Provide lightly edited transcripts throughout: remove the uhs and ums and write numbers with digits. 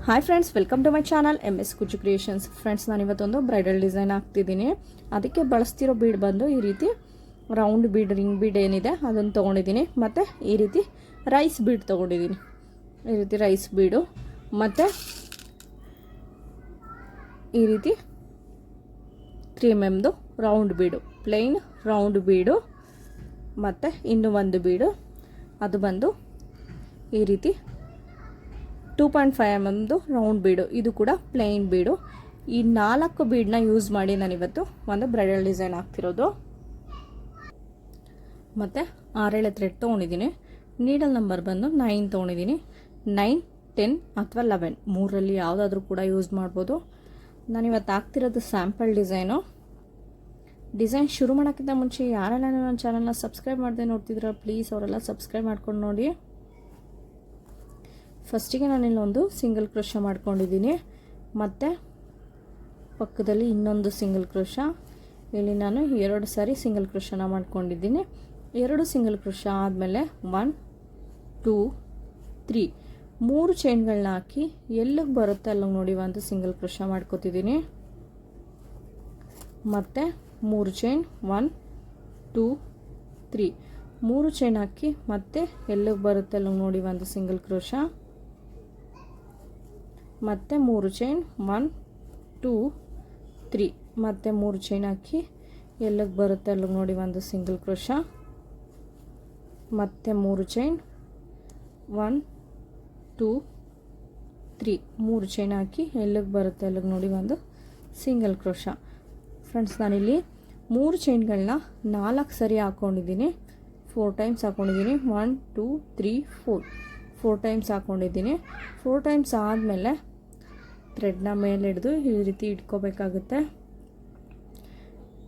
Hi friends, welcome to my channel MS Kuchchu creations. Friends, ನಾನು ಇವತ್ತೊಂದು bridal design ಹಾಕ್ತಿದ್ದೀನಿ. ಅದಕ್ಕೆ ಬಳಸ್ತಿರೋ ಬೀಡ್ ಬಂದು ಈ ರೀತಿ ರೌಂಡ್ ಬೀಡ್, ರಿಂಗ್ ಬೀಡ್ ಏನಿದೆ ಅದನ್ನು ತೊಗೊಂಡಿದ್ದೀನಿ. ಮತ್ತು ಈ ರೀತಿ ರೈಸ್ ಬೀಡ್ ತೊಗೊಂಡಿದ್ದೀನಿ. ಈ ರೀತಿ ರೈಸ್ ಬೀಡು ಮತ್ತು ಈ ರೀತಿ 3mm ರೌಂಡ್ ಬೀಡು, ಪ್ಲೈನ್ ರೌಂಡ್ ಬೀಡು. ಮತ್ತು ಇನ್ನೂ ಒಂದು ಬೀಡು, ಅದು ಬಂದು ಈ ರೀತಿ 2.5mm ರೌಂಡ್ ಬೀಡು. ಇದು ಕೂಡ ಪ್ಲೈನ್ ಬೀಡು. ಈ 4 ಬೀಡನ್ನ ಯೂಸ್ ಮಾಡಿ ನಾನಿವತ್ತು ಒಂದು ಬ್ರೈಡಲ್ ಡಿಸೈನ್ ಹಾಕ್ತಿರೋದು. ಮತ್ತು 6 ಥ್ರೆಡ್ ತೊಗೊಂಡಿದ್ದೀನಿ. ನೀಡಲ್ ನಂಬರ್ ಬಂದು 9 ತೊಗೊಂಡಿದ್ದೀನಿ. 9, 10 ಅಥವಾ 11 ಮೂರರಲ್ಲಿ ಯಾವುದಾದ್ರೂ ಕೂಡ ಯೂಸ್ ಮಾಡ್ಬೋದು. ನಾನಿವತ್ತು ಹಾಕ್ತಿರೋದು ಸ್ಯಾಂಪಲ್ ಡಿಸೈನು. ಡಿಸೈನ್ ಶುರು ಮಾಡೋಕ್ಕಿಂತ ಮುಂಚೆ ಯಾರೆಲ್ಲ ನನ್ನ ಚಾನಲ್ನ ಸಬ್ಸ್ಕ್ರೈಬ್ ಮಾಡದೆ ನೋಡ್ತಿದ್ದೀರ, ಪ್ಲೀಸ್ ಅವರೆಲ್ಲ ಸಬ್ಸ್ಕ್ರೈಬ್ ಮಾಡ್ಕೊಂಡು ನೋಡಿ. ಫಸ್ಟಿಗೆ ನಾನಿಲ್ಲೊಂದು ಸಿಂಗಲ್ ಕ್ರೋಶ ಮಾಡ್ಕೊಂಡಿದ್ದೀನಿ. ಮತ್ತು ಪಕ್ಕದಲ್ಲಿ ಇನ್ನೊಂದು ಸಿಂಗಲ್ ಕ್ರೋಶ. ಇಲ್ಲಿ ನಾನು 2 ಸಾರಿ ಸಿಂಗಲ್ ಕ್ರೋಶನ ಮಾಡ್ಕೊಂಡಿದ್ದೀನಿ. 2 ಸಿಂಗಲ್ ಕ್ರೋಶ ಆದಮೇಲೆ 1, 2, 3 3 ಚೈನ್ಗಳನ್ನ ಹಾಕಿ ಎಲ್ಲಿಗೆ ಬರುತ್ತೆ ಅಲ್ಲಿಗೆ ನೋಡಿ ಒಂದು ಸಿಂಗಲ್ ಕ್ರೋಶ ಮಾಡ್ಕೋತಿದ್ದೀನಿ. ಮತ್ತು 3 ಚೈನ್ 1, 2, 3 3 ಚೈನ್ ಹಾಕಿ ಮತ್ತೆ ಎಲ್ಲಿಗೆ ಬರುತ್ತೆ ಅಲ್ಲಿಗೆ ನೋಡಿ ಒಂದು ಸಿಂಗಲ್ ಕ್ರೋಶ. ಮತ್ತು 3 ಚೈನ್ 1, 2, 3 ಮತ್ತು 3 ಚೈನ್ ಹಾಕಿ ಎಲ್ಲಿಗೆ ಬರುತ್ತೆ ಅಲ್ಲಿಗೆ ನೋಡಿ ಒಂದು ಸಿಂಗಲ್ ಕ್ರೋಶ. ಮತ್ತು 3 ಚೈನ್ 1, 2, 3 3 ಚೈನ್ ಹಾಕಿ ಎಲ್ಲಿಗೆ ಬರುತ್ತೆ ಅಲ್ಲಿಗೆ ನೋಡಿ ಒಂದು ಸಿಂಗಲ್ ಕ್ರೋಶ. ಫ್ರೆಂಡ್ಸ್, ನಾನಿಲ್ಲಿ 3 ಚೈನ್ಗಳನ್ನ 4 ಸರಿ ಹಾಕ್ಕೊಂಡಿದ್ದೀನಿ. 4 ಟೈಮ್ಸ್ ಹಾಕ್ಕೊಂಡಿದ್ದೀನಿ. 1, 2, 3, 4 ಟೈಮ್ಸ್ ಹಾಕ್ಕೊಂಡಿದ್ದೀನಿ. 4 ಟೈಮ್ಸ್ ಆದಮೇಲೆ ಥ್ರೆಡ್ನ ಮೇಲೆ ಹಿಡಿದು ಈ ರೀತಿ ಇಟ್ಕೋಬೇಕಾಗುತ್ತೆ.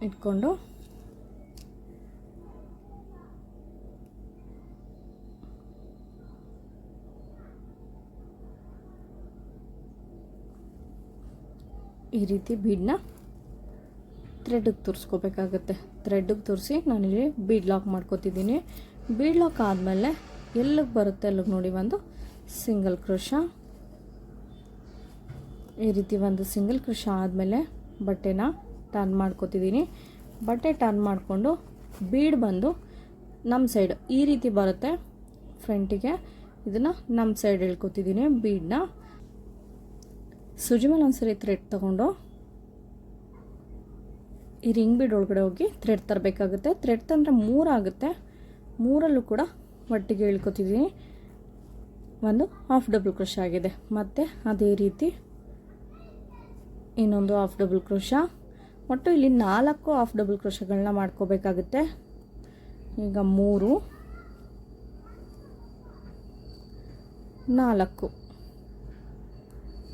ಇಟ್ಕೊಂಡು ಈ ರೀತಿ ಬೀಡನ್ನ ಥ್ರೆಡ್ಗೆ ತುರಿಸ್ಕೋಬೇಕಾಗುತ್ತೆ. ಥ್ರೆಡ್ಗೆ ತುರಿಸಿ ನಾನಿಲ್ಲಿ ಬೀಡ್ ಲಾಕ್ ಮಾಡ್ಕೋತಿದ್ದೀನಿ. ಬೀಡ್ ಲಾಕ್ ಆದಮೇಲೆ ಎಲ್ಲಿಗೆ ಬರುತ್ತೆ ಅಲ್ಲಿಗೆ ನೋಡಿ ಒಂದು ಸಿಂಗಲ್ ಕ್ರೋಶ. ಈ ರೀತಿ ಒಂದು ಸಿಂಗಲ್ ಕ್ರೋಶ ಆದಮೇಲೆ ಬಟ್ಟೆನ ಟರ್ನ್ ಮಾಡ್ಕೋತಿದ್ದೀನಿ. ಬಟ್ಟೆ ಟರ್ನ್ ಮಾಡಿಕೊಂಡು ಬೀಡ್ ಬಂದು ನಮ್ಮ ಸೈಡ್ ಈ ರೀತಿ ಬರುತ್ತೆ ಫ್ರಂಟಿಗೆ. ಇದನ್ನು ನಮ್ಮ ಸೈಡ್ ಹೇಳ್ಕೊತಿದ್ದೀನಿ. ಬೀಡನ್ನ ಸುಜಿ ಮೇಲೆ ಒಂದ್ಸರಿ ಥ್ರೆಡ್ ತೊಗೊಂಡು ಈ ರಿಂಗ್ ಬೀಡ್ ಒಳಗಡೆ ಹೋಗಿ ಥ್ರೆಡ್ ತರಬೇಕಾಗುತ್ತೆ. ಥ್ರೆಡ್ ತಂದರೆ 3 ಆಗುತ್ತೆ. 3ರಲ್ಲೂ ಕೂಡ ಒಟ್ಟಿಗೆ ಹೇಳ್ಕೊತಿದ್ದೀನಿ. ಒಂದು ಹಾಫ್ ಡಬಲ್ ಕ್ರೋಶ ಆಗಿದೆ. ಮತ್ತು ಅದೇ ರೀತಿ ಇನ್ನೊಂದು ಹಾಫ್ ಡಬಲ್ ಕ್ರೋಶ. ಒಟ್ಟು ಇಲ್ಲಿ 4 ಹಾಫ್ ಡಬಲ್ ಕ್ರೋಶಗಳನ್ನ ಮಾಡ್ಕೋಬೇಕಾಗುತ್ತೆ. ಈಗ 3, 4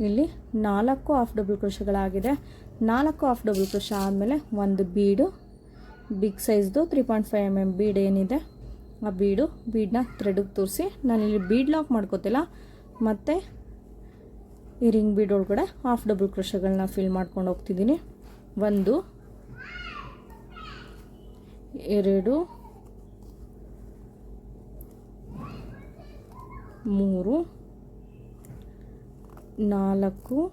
ಇಲ್ಲಿ 4 ಹಾಫ್ ಡಬಲ್ ಕ್ರೋಶಗಳಾಗಿದೆ. 4 ಹಾಫ್ ಡಬಲ್ ಕ್ರೋಶ ಆದಮೇಲೆ ಒಂದು ಬೀಡು, ಬಿಗ್ ಸೈಜ್ದು 3.5mm ಬೀಡ್ ಏನಿದೆ ಆ ಬೀಡನ್ನ ಥ್ರೆಡ್ಗೆ ತೋರಿಸಿ ನಾನಿಲ್ಲಿ ಬೀಡ್ ಲಾಕ್ ಮಾಡ್ಕೋತಿಲ್ಲ. ಮತ್ತು ಈ ರಿಂಗ್ ಬೀಡ್ ಒಳಗಡೆ ಹಾಫ್ ಡಬಲ್ ಕ್ರೋಶಗಳನ್ನ ಫಿಲ್ ಮಾಡ್ಕೊಂಡು ಹೋಗ್ತಿದ್ದೀನಿ. 1, 2, 3, 4,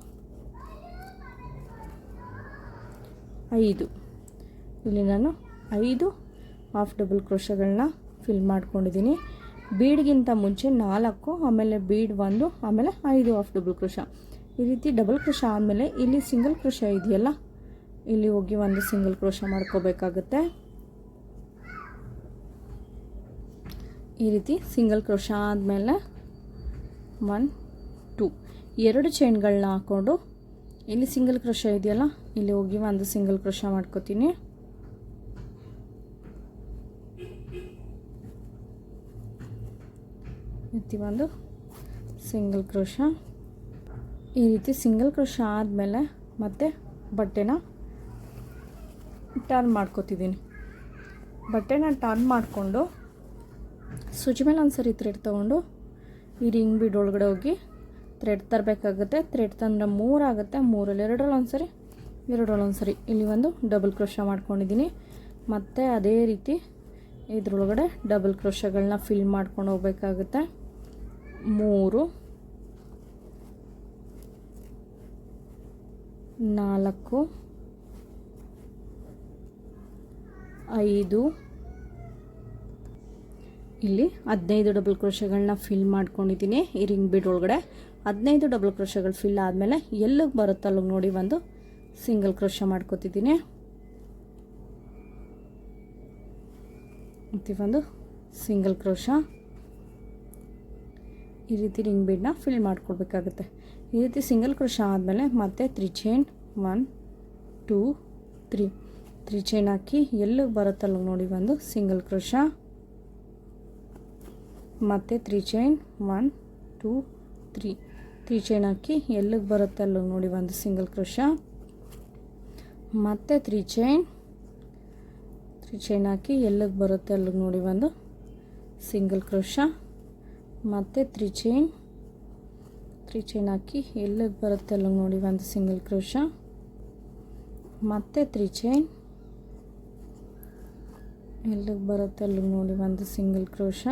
5 ಇಲ್ಲಿ ನಾನು 5 ಹಾಫ್ ಡಬಲ್ ಕ್ರೋಶಗಳನ್ನ ಫಿಲ್ ಮಾಡ್ಕೊಂಡಿದ್ದೀನಿ. ಬೀಡ್ಗಿಂತ ಮುಂಚೆ 4, ಆಮೇಲೆ ಬೀಡ್ 1, ಆಮೇಲೆ 5 ಹಾಫ್ ಡಬಲ್ ಕ್ರೋಶ. ಈ ರೀತಿ ಡಬಲ್ ಕ್ರೋಶ ಆದಮೇಲೆ ಇಲ್ಲಿ ಸಿಂಗಲ್ ಕ್ರೋಶ ಇದೆಯಲ್ಲ, ಇಲ್ಲಿ ಹೋಗಿ ಒಂದು ಸಿಂಗಲ್ ಕ್ರೋಶ ಮಾಡ್ಕೋಬೇಕಾಗುತ್ತೆ. ಈ ರೀತಿ ಸಿಂಗಲ್ ಕ್ರೋಶ ಆದಮೇಲೆ 1, 2 2 ಚೈನ್ಗಳನ್ನ ಹಾಕ್ಕೊಂಡು ಇಲ್ಲಿ ಸಿಂಗಲ್ ಕ್ರೋಶ ಇದೆಯಲ್ಲ, ಇಲ್ಲಿ ಹೋಗಿ ಒಂದು ಸಿಂಗಲ್ ಕ್ರೋಶ ಮಾಡ್ಕೋತೀನಿ. ಒಂದು ಸಿಂಗಲ್ ಕ್ರೋಶ. ಈ ರೀತಿ ಸಿಂಗಲ್ ಕ್ರೋಶ ಆದಮೇಲೆ ಮತ್ತೆ ಬಟ್ಟೆನ ಟರ್ನ್ ಮಾಡ್ಕೋತಿದ್ದೀನಿ. ಬಟ್ಟೆನ ಟರ್ನ್ ಮಾಡಿಕೊಂಡು ಸುಜಿ ಮೇಲೆ ಒಂದ್ಸರಿ ಥ್ರೆಡ್ ತೊಗೊಂಡು ಈ ರಿಂಗ್ ಬೀಡ್ ಒಳಗಡೆ ಹೋಗಿ ಥ್ರೆಡ್ ತರಬೇಕಾಗುತ್ತೆ. ಥ್ರೆಡ್ ತಂದರೆ 3 ಆಗುತ್ತೆ. 3ರಲ್ಲಿ 2ರಲ್ಲಿ ಒಂದ್ಸರಿ, 2ರಲ್ಲಿ ಒಂದ್ಸರಿ ಇಲ್ಲಿ ಒಂದು ಡಬಲ್ ಕ್ರೋಶ ಮಾಡ್ಕೊಂಡಿದ್ದೀನಿ. ಮತ್ತು ಅದೇ ರೀತಿ ಇದ್ರೊಳಗಡೆ ಡಬಲ್ ಕ್ರೋಶಗಳನ್ನ ಫಿಲ್ ಮಾಡ್ಕೊಂಡು ಹೋಗ್ಬೇಕಾಗುತ್ತೆ. 3, 4 5 ಇಲ್ಲಿ 15 ಡಬಲ್ ಕ್ರೋಶೆಗಳನ್ನ ಫಿಲ್ ಮಾಡ್ಕೊಂಡಿದ್ದೀನಿ. ಈ ರಿಂಗ್ ಬೀಡ್ ಒಳಗಡೆ 15 ಡಬಲ್ ಕ್ರೋಶೆಗಳು ಫಿಲ್ ಆದಮೇಲೆ ಎಲ್ಲಿಗೆ ಬರುತ್ತೆ ಅಲ್ಲಿಗೆ ನೋಡಿ ಒಂದು ಸಿಂಗಲ್ ಕ್ರೋಶ ಮಾಡ್ಕೊತಿದ್ದೀನಿ. ಮತ್ತು ಒಂದು ಸಿಂಗಲ್ ಕ್ರೋಶ ಈ ರೀತಿ ರಿಂಗ್ ಬೀಡನ್ನ ಫಿಲ್ ಮಾಡ್ಕೊಳ್ಬೇಕಾಗುತ್ತೆ. ಈ ರೀತಿ ಸಿಂಗಲ್ ಕ್ರೋಶ ಆದಮೇಲೆ ಮತ್ತೆ 3 ಚೈನ್ 1 2 3 ಚೈನ್ ಹಾಕಿ ಎಲ್ಲಿಗೆ ಬರುತ್ತಲ್ಲ ನೋಡಿ ಒಂದು ಸಿಂಗಲ್ ಕ್ರೋಶ, ಮತ್ತು 3 ಚೈನ್ 1 2 3 ಚೈನ್ ಹಾಕಿ ಎಲ್ಲಿಗೆ ಬರುತ್ತಲ್ಲ ನೋಡಿ ಒಂದು ಸಿಂಗಲ್ ಕ್ರೋಶ, ಮತ್ತು 3 ಚೈನ್ ಹಾಕಿ ಎಲ್ಲಿಗೆ ಬರುತ್ತೆ ಅಲ್ಲಿಗೆ ನೋಡಿ ಒಂದು ಸಿಂಗಲ್ ಕ್ರೋಶ, ಮತ್ತು 3 ಚೈನ್ ಹಾಕಿ ಎಲ್ಲಿಗೆ ಬರುತ್ತೆ ಅಲ್ಲಿಗೆ ನೋಡಿ ಒಂದು ಸಿಂಗಲ್ ಕ್ರೋಶ, ಮತ್ತು 3 ಚೈನ್ ಎಲ್ಲಿಗೆ ಬರುತ್ತೆ ಅಲ್ಲಿಗೆ ನೋಡಿ ಒಂದು ಸಿಂಗಲ್ ಕ್ರೋಶ.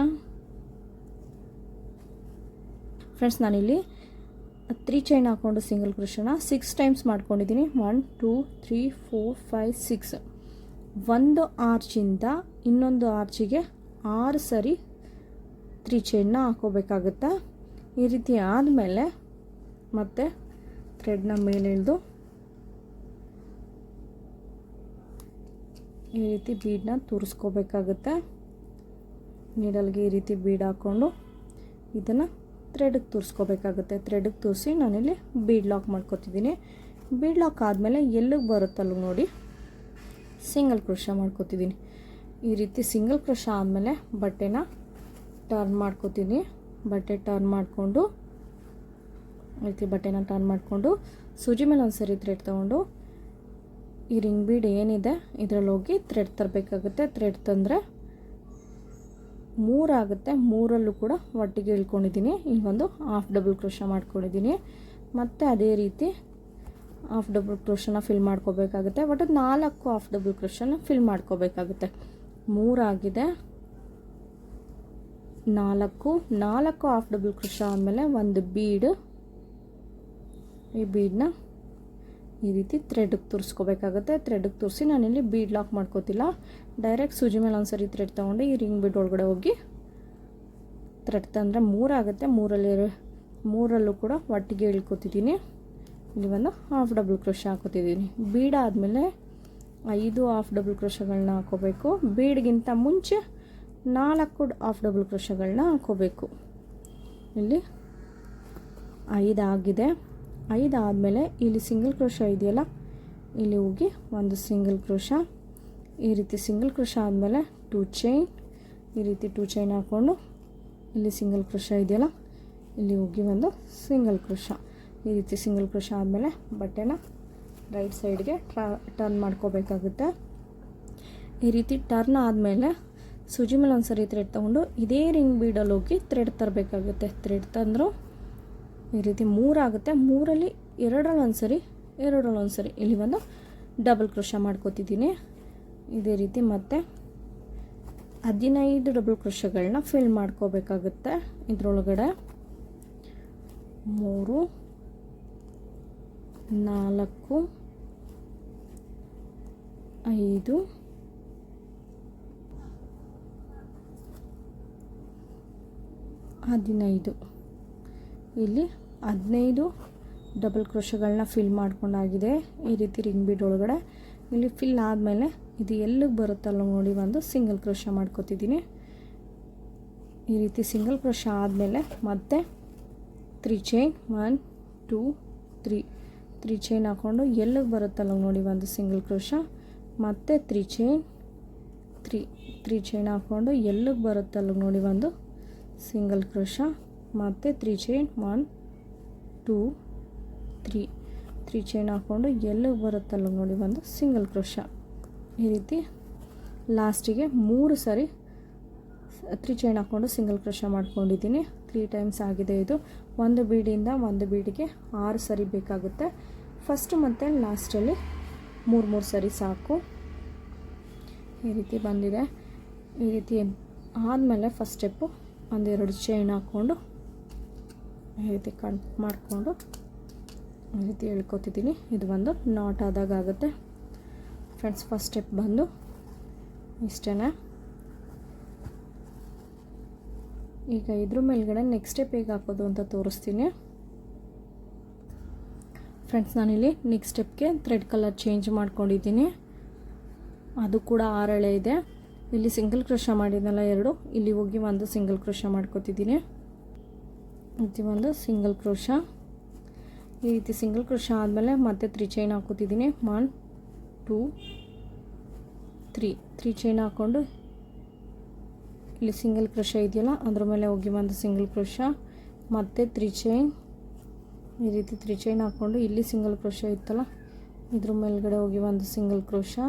ಫ್ರೆಂಡ್ಸ್ ನಾನಿಲ್ಲಿ 3 ಚೈನ್ ಹಾಕ್ಕೊಂಡು ಸಿಂಗಲ್ ಕ್ರೋಶನ 6 ಟೈಮ್ಸ್ ಮಾಡ್ಕೊಂಡಿದ್ದೀನಿ. 1 2 3 4 5 6 ಒಂದು ಆರ್ಚಿಂದ ಇನ್ನೊಂದು ಆರ್ಚಿಗೆ 6 ಸರಿ 3 ಚೈನ್ನ ಹಾಕೋಬೇಕಾಗುತ್ತೆ. ಈ ರೀತಿ ಆದಮೇಲೆ ಮತ್ತೆ ಥ್ರೆಡ್ನ ಮೇಲೆ ಎಳೆದು ಈ ರೀತಿ ಬೀಡನ್ನ ತೂರಿಸ್ಕೋಬೇಕಾಗುತ್ತೆ. ನೀಡಲ್ಗೆ ಈ ರೀತಿ ಬೀಡ್ ಹಾಕ್ಕೊಂಡು ಇದನ್ನು ಥ್ರೆಡ್ಗೆ ತೂರಿಸ್ಕೋಬೇಕಾಗುತ್ತೆ. ಥ್ರೆಡ್ಗೆ ತೂರಿಸಿ ನಾನಿಲ್ಲಿ ಬೀಡ್ ಲಾಕ್ ಮಾಡ್ಕೊತಿದ್ದೀನಿ. ಬೀಡ್ ಲಾಕ್ ಆದಮೇಲೆ ಎಲ್ಲಿಗೆ ಬರುತ್ತಲ್ಲ ನೋಡಿ ಸಿಂಗಲ್ ಕ್ರೋಶ ಮಾಡ್ಕೊತಿದ್ದೀನಿ. ಈ ರೀತಿ ಸಿಂಗಲ್ ಕ್ರೋಶ ಆದಮೇಲೆ ಬಟ್ಟೆನ ಟರ್ನ್ ಮಾಡ್ಕೊತೀನಿ. ಬಟ್ಟೆ ಟರ್ನ್ ಮಾಡಿಕೊಂಡು ಈ ರೀತಿ ಬಟ್ಟೆನ ಟರ್ನ್ ಮಾಡಿಕೊಂಡು ಸೂಜಿ ಮೇಲೆ ಒಂದು ಸರಿ ಥ್ರೆಡ್ ತೊಗೊಂಡು ಈ ರಿಂಗ್ ಬೀಡ್ ಏನಿದೆ ಇದರಲ್ಲಿ ಹೋಗಿ ಥ್ರೆಡ್ ತರಬೇಕಾಗುತ್ತೆ. ಥ್ರೆಡ್ ತಂದರೆ 3 ಆಗುತ್ತೆ. 3ರಲ್ಲೂ ಕೂಡ ಒಟ್ಟಿಗೆ ಇಳ್ಕೊಂಡಿದ್ದೀನಿ. ಇಲ್ಲಿ ಒಂದು ಹಾಫ್ ಡಬಲ್ ಕ್ರೋಶ ಮಾಡ್ಕೊಂಡಿದ್ದೀನಿ. ಮತ್ತು ಅದೇ ರೀತಿ ಹಾಫ್ ಡಬಲ್ ಕ್ರೋಶನ ಫಿಲ್ ಮಾಡ್ಕೋಬೇಕಾಗುತ್ತೆ. ಒಟ್ಟು 4 ಹಾಫ್ ಡಬಲ್ ಕ್ರೋಶನ ಫಿಲ್ ಮಾಡ್ಕೋಬೇಕಾಗುತ್ತೆ. 3 ಆಗಿದೆ. 4 ಹಾಫ್ ಡಬಲ್ ಕ್ರೋಶ ಆದಮೇಲೆ ಒಂದು ಬೀಡ್, ಈ ಬೀಡನ್ನ ಈ ರೀತಿ ಥ್ರೆಡ್ಗೆ ತೂರಿಸ್ಕೋಬೇಕಾಗುತ್ತೆ. ಥ್ರೆಡ್ಗೆ ತೂರಿಸಿ ನಾನಿಲ್ಲಿ ಬೀಡ್ ಲಾಕ್ ಮಾಡ್ಕೋತಿಲ್ಲ, ಡೈರೆಕ್ಟ್ ಸೂಜಿ ಮೇಲೆ ಒಂದು ಸರಿ ಥ್ರೆಡ್ ತೊಗೊಂಡು ಈ ರಿಂಗ್ ಬೀಡ್ ಒಳಗಡೆ ಹೋಗಿ ಥ್ರೆಡ್ ತಂದರೆ 3 ಆಗುತ್ತೆ. 3ರಲ್ಲೂ ಕೂಡ ಒಟ್ಟಿಗೆ ಇಳ್ಕೊತಿದ್ದೀನಿ. ಇಲ್ಲಿ ಒಂದು ಹಾಫ್ ಡಬಲ್ ಕ್ರೋಶ ಹಾಕೋತಿದ್ದೀನಿ. ಬೀಡ್ ಆದಮೇಲೆ 5 ಹಾಫ್ ಡಬಲ್ ಕ್ರೋಶಗಳನ್ನ ಹಾಕೋಬೇಕು. ಬೀಡ್ಗಿಂತ ಮುಂಚೆ 4 ಹಾಫ್ ಡಬಲ್ ಕ್ರೋಶಗಳನ್ನ ಹಾಕೋಬೇಕು. ಇಲ್ಲಿ 5 ಆಗಿದೆ. 5 ಆದಮೇಲೆ ಇಲ್ಲಿ ಸಿಂಗಲ್ ಕ್ರೋಶ ಇದೆಯಲ್ಲ, ಇಲ್ಲಿ ಹೋಗಿ ಒಂದು ಸಿಂಗಲ್ ಕ್ರೋಶ, ಈ ರೀತಿ ಸಿಂಗಲ್ ಕ್ರೋಶ ಆದಮೇಲೆ 2 ಚೈನ್, ಈ ರೀತಿ 2 ಚೈನ್ ಹಾಕ್ಕೊಂಡು ಇಲ್ಲಿ ಸಿಂಗಲ್ ಕ್ರೋಶ ಇದೆಯಲ್ಲ, ಇಲ್ಲಿ ಹೋಗಿ ಒಂದು ಸಿಂಗಲ್ ಕ್ರೋಶ, ಈ ರೀತಿ ಸಿಂಗಲ್ ಕ್ರೋಶ ಆದಮೇಲೆ ಬಟ್ಟೆನ ರೈಟ್ ಸೈಡ್ಗೆ ಟರ್ನ್ ಮಾಡ್ಕೋಬೇಕಾಗುತ್ತೆ. ಈ ರೀತಿ ಟರ್ನ್ ಆದಮೇಲೆ ಸೂಜಿ ಮೇಲೆ ಒಂದು ಸರಿ ಥ್ರೆಡ್ ತೊಗೊಂಡು ಇದೇ ರಿಂಗ್ ಬೀಡಲ್ಲಿ ಹೋಗಿ ಥ್ರೆಡ್ ತರಬೇಕಾಗುತ್ತೆ. ಥ್ರೆಡ್ ತಂದರೂ ಈ ರೀತಿ 3 ಆಗುತ್ತೆ. 3ರಲ್ಲಿ 2ರಲ್ಲಿ ಒಂದು ಸರಿ ಇಲ್ಲಿ ಒಂದು ಡಬಲ್ ಕ್ರೋಶ ಮಾಡ್ಕೋತಿದ್ದೀನಿ. ಇದೇ ರೀತಿ ಮತ್ತೆ 15 ಡಬಲ್ ಕ್ರೋಶಗಳನ್ನ ಫಿಲ್ ಮಾಡ್ಕೋಬೇಕಾಗುತ್ತೆ. ಇದರೊಳಗಡೆ 3 4 5 15 ಇಲ್ಲಿ 15 ಡಬಲ್ ಕ್ರೋಶಗಳನ್ನ ಫಿಲ್ ಮಾಡ್ಕೊಂಡಾಗಿದೆ. ಈ ರೀತಿ ರಿಂಗ್ ಬೀಡ್ ಒಳಗಡೆ ಇಲ್ಲಿ ಫಿಲ್ ಆದಮೇಲೆ ಇದು ಎಲ್ಲಿಗೆ ಬರುತ್ತಲ್ಲ ನೋಡಿ ಒಂದು ಸಿಂಗಲ್ ಕ್ರೋಶ ಮಾಡ್ಕೋತಿದ್ದೀನಿ. ಈ ರೀತಿ ಸಿಂಗಲ್ ಕ್ರೋಶ ಆದಮೇಲೆ ಮತ್ತೆ 3 ಚೈನ್ 1 2 3 ಚೈನ್ ಹಾಕ್ಕೊಂಡು ಎಲ್ಲಿಗೆ ಬರುತ್ತಲ್ಲ ನೋಡಿ ಒಂದು ಸಿಂಗಲ್ ಕ್ರೋಶ, ಮತ್ತು 3 ಚೈನ್ ಹಾಕ್ಕೊಂಡು ಎಲ್ಲಿಗೆ ಬರುತ್ತಲ್ಲ ನೋಡಿ ಒಂದು ಸಿಂಗಲ್ ಕ್ರೋಶ, ಮತ್ತು 3 ಚೈನ್ 1 2 3 ಚೈನ್ ಹಾಕ್ಕೊಂಡು ಎಲ್ಲಿಗೆ ಬರುತ್ತಲ್ಲ ನೋಡಿ ಒಂದು ಸಿಂಗಲ್ ಕ್ರೋಶ. ಈ ರೀತಿ ಲಾಸ್ಟಿಗೆ 3 ಸರಿ 3 ಚೈನ್ ಹಾಕ್ಕೊಂಡು ಸಿಂಗಲ್ ಕ್ರೋಶ ಮಾಡ್ಕೊಂಡಿದ್ದೀನಿ. 3 ಟೈಮ್ಸ್ ಆಗಿದೆ. ಇದು ಒಂದು ಬೀಡಿಂದ ಒಂದು ಬೀಡಿಗೆ 6 ಸರಿ ಬೇಕಾಗುತ್ತೆ. ಫಸ್ಟ್ ಮತ್ತು ಲಾಸ್ಟಲ್ಲಿ 3 ಸರಿ ಸಾಕು. ಈ ರೀತಿ ಬಂದಿದೆ. ಈ ರೀತಿ ಆದಮೇಲೆ ಫಸ್ಟ್ ಸ್ಟೆಪ್ಪು 1-2 ಚೈನ್ ಹಾಕ್ಕೊಂಡು ಈ ರೀತಿ ಕಟ್ ಮಾಡಿಕೊಂಡು ಈ ರೀತಿ ಎಳ್ಕೊತಿದ್ದೀನಿ. ಇದು ಒಂದು ನಾಟ್ ಆದಾಗ ಆಗುತ್ತೆ ಫ್ರೆಂಡ್ಸ್. ಫಸ್ಟ್ ಸ್ಟೆಪ್ ಬಂದು ಇಷ್ಟೇ. ಈಗ ಇದ್ರ ಮೇಲ್ಗಡೆ ನೆಕ್ಸ್ಟ್ ಸ್ಟೆಪ್ ಹೇಗೆ ಹಾಕೋದು ಅಂತ ತೋರಿಸ್ತೀನಿ ಫ್ರೆಂಡ್ಸ್. ನಾನಿಲ್ಲಿ ನೆಕ್ಸ್ಟ್ ಸ್ಟೆಪ್ಗೆ ಥ್ರೆಡ್ ಕಲರ್ ಚೇಂಜ್ ಮಾಡ್ಕೊಂಡಿದ್ದೀನಿ. ಅದು ಕೂಡ 6 ಎಳೆ ಇದೆ. ಇಲ್ಲಿ ಸಿಂಗಲ್ ಕ್ರೋಶಾ ಮಾಡಿದ್ನಲ್ಲ 2, ಇಲ್ಲಿ ಹೋಗಿ ಒಂದು ಸಿಂಗಲ್ ಕ್ರೋಶಾ ಮಾಡ್ಕೊತಿದ್ದೀನಿ. ಇದು ಒಂದು ಸಿಂಗಲ್ ಕ್ರೋಶಾ. ಈ ರೀತಿ ಸಿಂಗಲ್ ಕ್ರೋಶಾ ಆದಮೇಲೆ ಮತ್ತೆ 3 ಚೈನ್ ಹಾಕೋತಿದ್ದೀನಿ. 1 2 3 ಚೈನ್ ಹಾಕ್ಕೊಂಡು ಇಲ್ಲಿ ಸಿಂಗಲ್ ಕ್ರೋಶಾ ಇದೆಯಲ್ಲ ಅದ್ರ ಮೇಲೆ ಹೋಗಿ ಒಂದು ಸಿಂಗಲ್ ಕ್ರೋಶಾ, ಮತ್ತೆ 3 ಚೈನ್. ಈ ರೀತಿ 3 ಚೈನ್ ಹಾಕ್ಕೊಂಡು ಇಲ್ಲಿ ಸಿಂಗಲ್ ಕ್ರೋಶಾ ಇತ್ತಲ್ಲ ಇದ್ರ ಮೇಲ್ಗಡೆ ಹೋಗಿ ಒಂದು ಸಿಂಗಲ್ ಕ್ರೋಶಾ.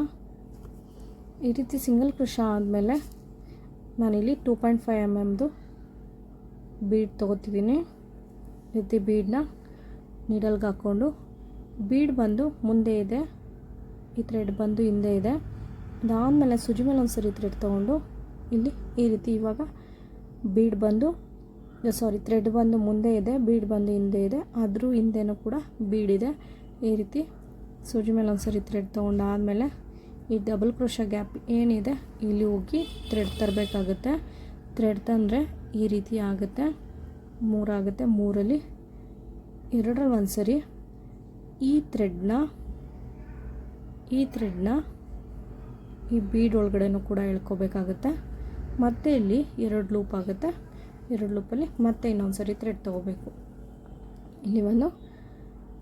ಈ ರೀತಿ ಸಿಂಗಲ್ ಕ್ರೋಶಾ ಆದಮೇಲೆ ನಾನಿಲ್ಲಿ 2.5 mm ಬೀಡ್ ತೊಗೋತಿದ್ದೀನಿ. ಈ ರೀತಿ ಬೀಡನ್ನ ನೀಡಲ್ಗೆ ಹಾಕ್ಕೊಂಡು, ಬೀಡ್ ಬಂದು ಮುಂದೆ ಇದೆ, ಈ ಥ್ರೆಡ್ ಬಂದು ಹಿಂದೆ ಇದೆ. ಅದಾದಮೇಲೆ ಸೂಜಿ ಮೇಲೆ ಒಂದು ಸರಿ ಥ್ರೆಡ್ ತೊಗೊಂಡು ಇಲ್ಲಿ ಈ ರೀತಿ ಇವಾಗ ಬೀಡ್ ಬಂದು ಥ್ರೆಡ್ ಬಂದು ಮುಂದೆ ಇದೆ, ಬೀಡ್ ಬಂದು ಹಿಂದೆ ಇದೆ, ಅದ್ರ ಹಿಂದೆನೂ ಕೂಡ ಬೀಡ್ ಇದೆ. ಈ ರೀತಿ ಸೂಜಿ ಮೇಲೆ ಒಂದು ಸರಿ ಥ್ರೆಡ್ ತೊಗೊಂಡಾದಮೇಲೆ ಈ ಡಬಲ್ ಕ್ರೋಶಾ ಗ್ಯಾಪ್ ಏನಿದೆ ಇಲ್ಲಿ ಹೋಗಿ ಥ್ರೆಡ್ ತರಬೇಕಾಗುತ್ತೆ. ಥ್ರೆಡ್ ತಂದರೆ ಈ ರೀತಿ ಆಗುತ್ತೆ, 3 ಆಗುತ್ತೆ. 3ರಲ್ಲಿ 2ರಲ್ಲಿ ಒಂದು ಸರಿ ಈ ಥ್ರೆಡ್ನ ಈ ಬೀಡ್ ಒಳಗಡೆನೂ ಕೂಡ ಎಳ್ಕೊಬೇಕಾಗುತ್ತೆ. ಮತ್ತು ಇಲ್ಲಿ 2 ಲೂಪ್ ಆಗುತ್ತೆ. 2 ಲೂಪಲ್ಲಿ ಮತ್ತೆ ಇನ್ನೊಂದು ಸರಿ ಥ್ರೆಡ್ ತೊಗೋಬೇಕು. ಇಲ್ಲಿ ಒಂದು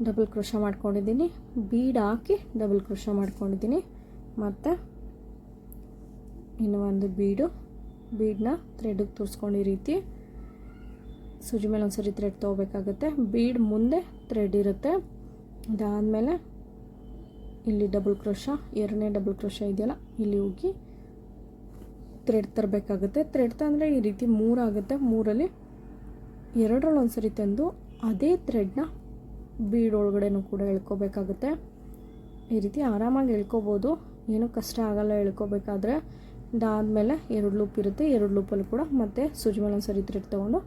ಡಬಲ್ ಕ್ರೋಶಾ ಮಾಡ್ಕೊಂಡಿದ್ದೀನಿ, ಬೀಡ್ ಹಾಕಿ ಡಬಲ್ ಕ್ರೋಶಾ ಮಾಡ್ಕೊಂಡಿದ್ದೀನಿ. ಮತ್ತು ಇನ್ನು ಒಂದು ಬೀಡನ್ನ ಥ್ರೆಡ್ಗೆ ತೋರಿಸ್ಕೊಂಡು ಈ ರೀತಿ ಸೂಜಿ ಮೇಲೆ ಒಂದು ಸರಿ ಥ್ರೆಡ್ ತೊಗೋಬೇಕಾಗುತ್ತೆ. ಬೀಡ್ ಮುಂದೆ ಥ್ರೆಡ್ ಇರುತ್ತೆ. ಅದಾದಮೇಲೆ ಇಲ್ಲಿ ಡಬಲ್ ಕ್ರೋಶಾ, 2ನೇ ಡಬಲ್ ಕ್ರೋಶಾ ಇದೆಯಲ್ಲ ಇಲ್ಲಿ ಹೋಗಿ ಥ್ರೆಡ್ ತರಬೇಕಾಗುತ್ತೆ. ಥ್ರೆಡ್ ತಂದರೆ ಈ ರೀತಿ 3 ಆಗುತ್ತೆ. 3ರಲ್ಲಿ 2ರಲ್ಲಿ ಒಂದು ಸರಿ ತಂದು ಅದೇ ಥ್ರೆಡ್ನ ಬೀಡ್ ಒಳಗಡೆನೂ ಕೂಡ ಎಳ್ಕೊಬೇಕಾಗುತ್ತೆ. ಈ ರೀತಿ ಆರಾಮಾಗಿ ಎಳ್ಕೊಬೋದು, ಏನೂ ಕಷ್ಟ ಆಗಲ್ಲ ಎಳ್ಕೊಬೇಕಾದ್ರೆ. ಅದಾದಮೇಲೆ 2 ಲೂಪ್ ಇರುತ್ತೆ. 2 ಲೂಪಲ್ಲಿ ಕೂಡ ಮತ್ತೆ ಸೂಜಿ ಮೇಲೆ ಒಂದು ಸರಿ ಥ್ರೆಡ್ ತೊಗೊಂಡು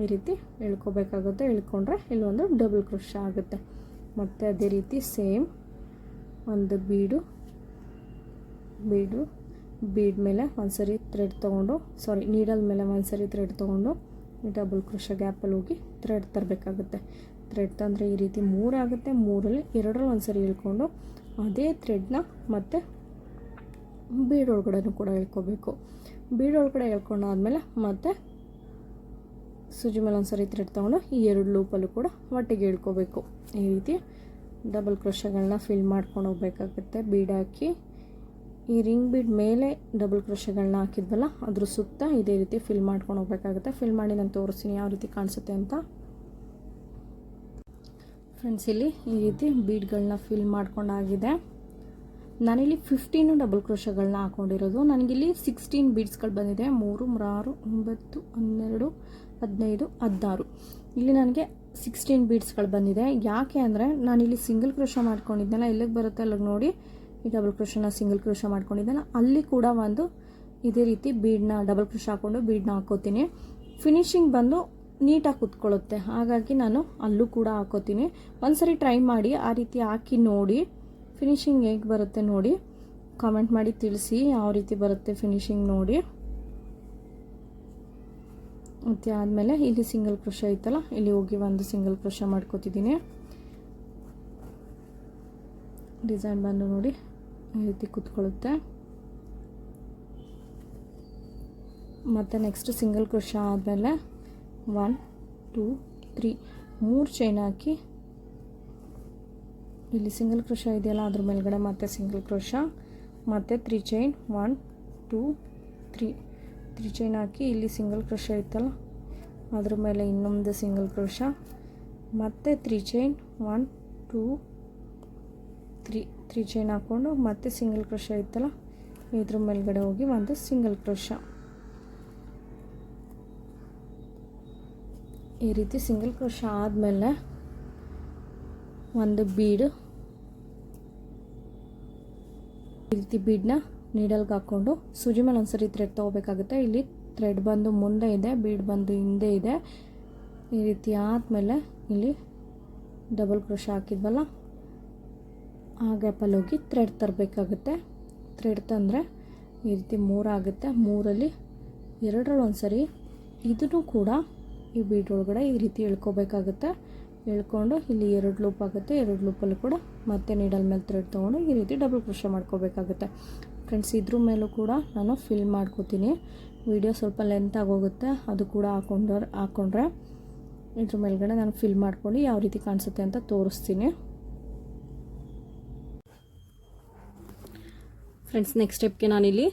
ಈ ರೀತಿ ಎಳ್ಕೊಬೇಕಾಗುತ್ತೆ. ಎಳ್ಕೊಂಡ್ರೆ ಇಲ್ಲೊಂದು ಡಬಲ್ ಕ್ರೋಶಾ ಆಗುತ್ತೆ. ಮತ್ತು ಅದೇ ರೀತಿ ಸೇಮ್ ಒಂದು ಬೀಡ್ ಮೇಲೆ ಒಂದು ಸರಿ ಥ್ರೆಡ್ ತೊಗೊಂಡು ನೀಡಲ್ ಮೇಲೆ ಒಂದು ಸರಿ ಥ್ರೆಡ್ ತೊಗೊಂಡು ಡಬಲ್ ಕ್ರೋಶಾ ಗ್ಯಾಪಲ್ಲಿ ಹೋಗಿ ಥ್ರೆಡ್ ತರಬೇಕಾಗುತ್ತೆ. ಥ್ರೆಡ್ ತಂದರೆ ಈ ರೀತಿ 3 ಆಗುತ್ತೆ. 3ರಲ್ಲಿ 2ರಲ್ಲಿ ಒಂದು ಸರಿ ಇಳ್ಕೊಂಡು ಅದೇ ಥ್ರೆಡ್ನ ಮತ್ತು ಬೀಡ್ ಒಳಗಡೆನೂ ಕೂಡ ಎಳ್ಕೊಬೇಕು. ಬೀಡ್ ಒಳಗಡೆ ಎಳ್ಕೊಂಡಾದ್ಮೇಲೆ ಮತ್ತೆ ಸೂಜಿ ಮೇಲೆ ಒಂದು ಸರಿ ಥ್ರೆಡ್ ತೊಗೊಂಡು ಈ 2 ಲೂಪಲ್ಲೂ ಕೂಡ ಒಟ್ಟಿಗೆ ಇಳ್ಕೊಬೇಕು. ಈ ರೀತಿ ಡಬಲ್ ಕ್ರೋಶಾಗಳನ್ನ ಫಿಲ್ ಮಾಡ್ಕೊಂಡು ಹೋಗ್ಬೇಕಾಗುತ್ತೆ. ಬೀಡ್ ಹಾಕಿ ಈ ರಿಂಗ್ ಬೀಡ್ ಮೇಲೆ ಡಬಲ್ ಕ್ರೋಶಾಗಳನ್ನ ಹಾಕಿದ್ವಲ್ಲ ಅದ್ರ ಸುತ್ತ ಇದೇ ರೀತಿ ಫಿಲ್ ಮಾಡ್ಕೊಂಡು ಹೋಗ್ಬೇಕಾಗುತ್ತೆ. ಫಿಲ್ ಮಾಡಿ ನಾನು ತೋರಿಸ್ತೀನಿ ಯಾವ ರೀತಿ ಕಾಣಿಸುತ್ತೆ ಅಂತ ಫ್ರೆಂಡ್ಸ್. ಇಲ್ಲಿ ಈ ರೀತಿ ಬೀಡ್ಗಳನ್ನ ಫಿಲ್ ಮಾಡ್ಕೊಂಡಾಗಿದೆ. ನಾನಿಲ್ಲಿ 15 ಡಬಲ್ ಕ್ರೋಶಾಗಳನ್ನ ಹಾಕ್ಕೊಂಡಿರೋದು. ನನಗಿಲ್ಲಿ 16 ಬೀಡ್ಸ್ಗಳು ಬಂದಿದೆ. 3 6 9 12 15 16 ಇಲ್ಲಿ ನನಗೆ 16 ಬೀಡ್ಸ್ಗಳು ಬಂದಿದೆ. ಯಾಕೆ ಅಂದರೆ ನಾನಿಲ್ಲಿ ಸಿಂಗಲ್ ಕ್ರೋಶಾ ಮಾಡ್ಕೊಂಡಿದ್ದೆನಲ್ಲ, ಎಲ್ಲಿಗೆ ಬರುತ್ತೆ ಅಲ್ಲಿಗೆ ನೋಡಿ ಈ ಡಬಲ್ ಕ್ರೋಶಾನ ಸಿಂಗಲ್ ಕ್ರೋಶಾ ಮಾಡ್ಕೊಂಡಿದ್ದೆನಲ್ಲ ಅಲ್ಲಿ ಕೂಡ ಒಂದು ಇದೇ ರೀತಿ ಬೀಡನ್ನ ಡಬಲ್ ಕ್ರೋಶಾ ಹಾಕ್ಕೊಂಡು ಬೀಡನ್ನ ಹಾಕೋತೀನಿ. ಫಿನಿಶಿಂಗ್ ಬಂದು ನೀಟಾಗಿ ಕುತ್ಕೊಳ್ಳುತ್ತೆ. ಹಾಗಾಗಿ ನಾನು ಅಲ್ಲೂ ಕೂಡ ಹಾಕೋತೀನಿ. ಒಂದ್ಸರಿ ಟ್ರೈ ಮಾಡಿ ಆ ರೀತಿ ಹಾಕಿ ನೋಡಿ, ಫಿನಿಶಿಂಗ್ ಹೇಗೆ ಬರುತ್ತೆ ನೋಡಿ, ಕಾಮೆಂಟ್ ಮಾಡಿ ತಿಳಿಸಿ ಯಾವ ರೀತಿ ಬರುತ್ತೆ ಫಿನಿಶಿಂಗ್ ನೋಡಿ. ಮತ್ತು ಆದಮೇಲೆ ಇಲ್ಲಿ ಸಿಂಗಲ್ ಕ್ರೋಶಾ ಇತ್ತಲ್ಲ ಇಲ್ಲಿ ಹೋಗಿ ಒಂದು ಸಿಂಗಲ್ ಕ್ರೋಶಾ ಮಾಡ್ಕೋತಿದ್ದೀನಿ. ಡಿಸೈನ್ ಬಂದು ನೋಡಿ ಈ ರೀತಿ ಕುತ್ಕೊಳ್ಳುತ್ತೆ. ಮತ್ತು ನೆಕ್ಸ್ಟ್ ಸಿಂಗಲ್ ಕ್ರೋಶಾ ಆದಮೇಲೆ 1 2 3 3 ಚೈನ್ ಹಾಕಿ ಇಲ್ಲಿ ಸಿಂಗಲ್ ಕ್ರೋಶಾ ಇದೆಯಲ್ಲ ಅದ್ರ ಮೇಲ್ಗಡೆ ಮತ್ತೆ ಸಿಂಗಲ್ ಕ್ರೋಶಾ, ಮತ್ತು 3 ಚೈನ್ 1 2 3 ಚೈನ್ ಹಾಕಿ ಇಲ್ಲಿ ಸಿಂಗಲ್ ಕ್ರೋಶಾ ಇತ್ತಲ್ಲ ಅದ್ರ ಮೇಲೆ ಇನ್ನೊಂದು ಸಿಂಗಲ್ ಕ್ರೋಶಾ, ಮತ್ತು 3 ಚೈನ್ 1 2 3 ಚೈನ್ ಹಾಕ್ಕೊಂಡು ಮತ್ತೆ ಸಿಂಗಲ್ ಕ್ರೋಶಾ ಇತ್ತಲ್ಲ ಇದ್ರ ಮೇಲ್ಗಡೆ ಹೋಗಿ ಒಂದು ಸಿಂಗಲ್ ಕ್ರೋಶಾ. ಈ ರೀತಿ ಸಿಂಗಲ್ ಕ್ರೋಶಾ ಆದಮೇಲೆ ಒಂದು ಬೀಡು ಈ ರೀತಿ ಬೀಡನ್ನ ನೀಡಲ್ಗೆ ಹಾಕ್ಕೊಂಡು ಸೂಜಿ ಮೇಲೆ ಒಂದು ಸರಿ ಥ್ರೆಡ್ ತೊಗೋಬೇಕಾಗುತ್ತೆ. ಇಲ್ಲಿ ಥ್ರೆಡ್ ಬಂದು ಮುಂದೆ ಇದೆ, ಬೀಡ್ ಬಂದು ಹಿಂದೆ ಇದೆ. ಈ ರೀತಿ ಆದಮೇಲೆ ಇಲ್ಲಿ ಡಬಲ್ ಕ್ರೋಶ ಹಾಕಿದ್ವಲ್ಲ ಆ ಗ್ಯಾಪಲ್ಲಿ ಹೋಗಿ ಥ್ರೆಡ್ ತರಬೇಕಾಗುತ್ತೆ. ಥ್ರೆಡ್ ತಂದರೆ ಈ ರೀತಿ 3 ಆಗುತ್ತೆ. 3ರಲ್ಲಿ 2ರಲ್ಲಿ ಒಂದು ಸರಿ ಇದನ್ನು ಕೂಡ ಈ ಬೀಡ್ ಒಳಗಡೆ ಈ ರೀತಿ ಎಳ್ಕೊಬೇಕಾಗುತ್ತೆ. ಎಳ್ಕೊಂಡು ಇಲ್ಲಿ 2 ಲೂಪ್ ಆಗುತ್ತೆ. 2 ಲೂಪಲ್ಲಿ ಕೂಡ ಮತ್ತೆ ನೀಡಲ್ ಮೇಲೆ ಥ್ರೆಡ್ ತೊಗೊಂಡು ಈ ರೀತಿ ಡಬಲ್ ಕ್ರೋಶ ಮಾಡ್ಕೋಬೇಕಾಗುತ್ತೆ. ಫ್ರೆಂಡ್ಸ್, ಇದ್ರ ಮೇಲೂ ಕೂಡ ನಾನು ಫಿಲ್ ಮಾಡ್ಕೋತೀನಿ. ವಿಡಿಯೋ ಸ್ವಲ್ಪ ಲೆಂತ್ ಆಗೋಗುತ್ತೆ, ಅದು ಕೂಡ ಹಾಕ್ಕೊಂಡ್ರೆ ಇದ್ರ ಮೇಲ್ಗಡೆ ನಾನು ಫಿಲ್ ಮಾಡ್ಕೊಂಡು ಯಾವ ರೀತಿ ಕಾಣಿಸುತ್ತೆ ಅಂತ ತೋರಿಸ್ತೀನಿ. ಫ್ರೆಂಡ್ಸ್, ನೆಕ್ಸ್ಟ್ ಸ್ಟೆಪ್ಗೆ ನಾನಿಲ್ಲಿ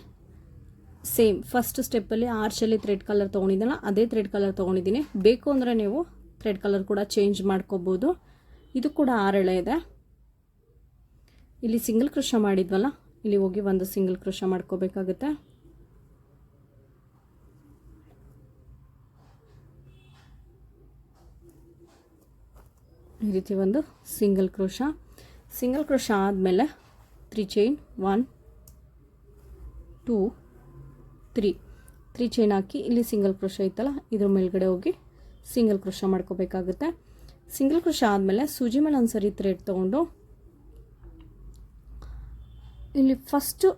ಸೇಮ್ ಫಸ್ಟ್ ಸ್ಟೆಪ್ಪಲ್ಲಿ ಆರ್ಚಲ್ಲಿ ಥ್ರೆಡ್ ಕಲರ್ ತೊಗೊಂಡಿದ್ದಲ್ಲ ಅದೇ ಥ್ರೆಡ್ ಕಲರ್ ತೊಗೊಂಡಿದ್ದೀನಿ. ಬೇಕು ಅಂದರೆ ನೀವು ಥ್ರೆಡ್ ಕಲರ್ ಕೂಡ ಚೇಂಜ್ ಮಾಡ್ಕೋಬೋದು. ಇದು ಕೂಡ 6 ಎಳೆ ಇದೆ. ಇಲ್ಲಿ ಸಿಂಗಲ್ ಕ್ರೋಶ ಮಾಡಿದ್ವಲ್ಲ, ಇಲ್ಲಿ ಹೋಗಿ ಒಂದು ಸಿಂಗಲ್ ಕ್ರೋಶ ಮಾಡ್ಕೋಬೇಕಾಗುತ್ತೆ. ಈ ರೀತಿ ಒಂದು ಸಿಂಗಲ್ ಕ್ರೋಶ ಆದಮೇಲೆ 3 ಚೈನ್ 1 2 3 ಚೈನ್ ಹಾಕಿ ಇಲ್ಲಿ ಸಿಂಗಲ್ ಕ್ರೋಶ ಐತಲ್ಲ ಇದ್ರ ಮೇಲ್ಗಡೆ ಹೋಗಿ ಸಿಂಗಲ್ ಕ್ರೋಶ ಮಾಡ್ಕೋಬೇಕಾಗುತ್ತೆ. ಸಿಂಗಲ್ ಕ್ರೋಶ ಆದಮೇಲೆ ಸೂಜಿ ಮೇಲೆ ಒಂದು ಸರಿ ಥ್ರೆಡ್ ತೊಗೊಂಡು ಇಲ್ಲಿ ಫಸ್ಟು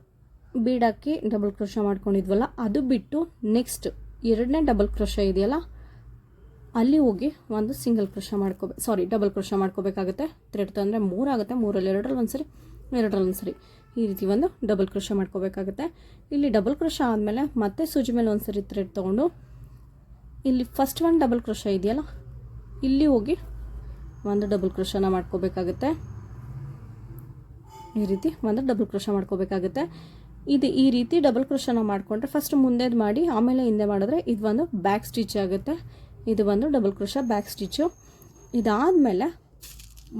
ಬೀಡ್ ಹಾಕಿ ಡಬಲ್ ಕ್ರೋಶ ಮಾಡ್ಕೊಂಡಿದ್ವಲ್ಲ ಅದು ಬಿಟ್ಟು ನೆಕ್ಸ್ಟ್ 2ನೇ ಡಬಲ್ ಕ್ರೋಶ ಇದೆಯಲ್ಲ ಅಲ್ಲಿ ಹೋಗಿ ಒಂದು ಸಿಂಗಲ್ ಕ್ರೋಶ ಡಬಲ್ ಕ್ರೋಶ ಮಾಡ್ಕೋಬೇಕಾಗುತ್ತೆ. ಥ್ರೆಡ್ ತಂದರೆ 3 ಆಗುತ್ತೆ. 3ರಲ್ಲಿ 2ರಲ್ಲಿ ಒಂದು ಸರಿ 2ರಲ್ಲಿ ಒಂದು ಸರಿ ಈ ರೀತಿ ಒಂದು ಡಬಲ್ ಕ್ರೋಶ ಮಾಡ್ಕೋಬೇಕಾಗುತ್ತೆ. ಇಲ್ಲಿ ಡಬಲ್ ಕ್ರೋಶ ಆದಮೇಲೆ ಮತ್ತೆ ಸೂಜಿ ಮೇಲೆ ಒಂದು ಸರಿ ಥ್ರೆಡ್ ತೊಗೊಂಡು ಇಲ್ಲಿ ಫಸ್ಟ್ ಒಂದು ಡಬಲ್ ಕ್ರೋಶ ಇದೆಯಲ್ಲ ಇಲ್ಲಿ ಹೋಗಿ ಒಂದು ಡಬಲ್ ಕ್ರೋಶನ ಮಾಡ್ಕೋಬೇಕಾಗುತ್ತೆ. ಈ ರೀತಿ ಒಂದು ಡಬಲ್ ಕ್ರೋಶ ಮಾಡ್ಕೋಬೇಕಾಗುತ್ತೆ. ಇದು ಈ ರೀತಿ ಡಬಲ್ ಕ್ರೋಶನ ಮಾಡಿಕೊಂಡ್ರೆ ಫಸ್ಟ್ ಮುಂದೆದು ಮಾಡಿ ಆಮೇಲೆ ಹಿಂದೆ ಮಾಡಿದ್ರೆ ಇದು ಒಂದು ಬ್ಯಾಕ್ ಸ್ಟಿಚ್ ಆಗುತ್ತೆ. ಇದು ಒಂದು ಡಬಲ್ ಕ್ರೋಶ ಬ್ಯಾಕ್ ಸ್ಟಿಚ್ಚು. ಇದಾದಮೇಲೆ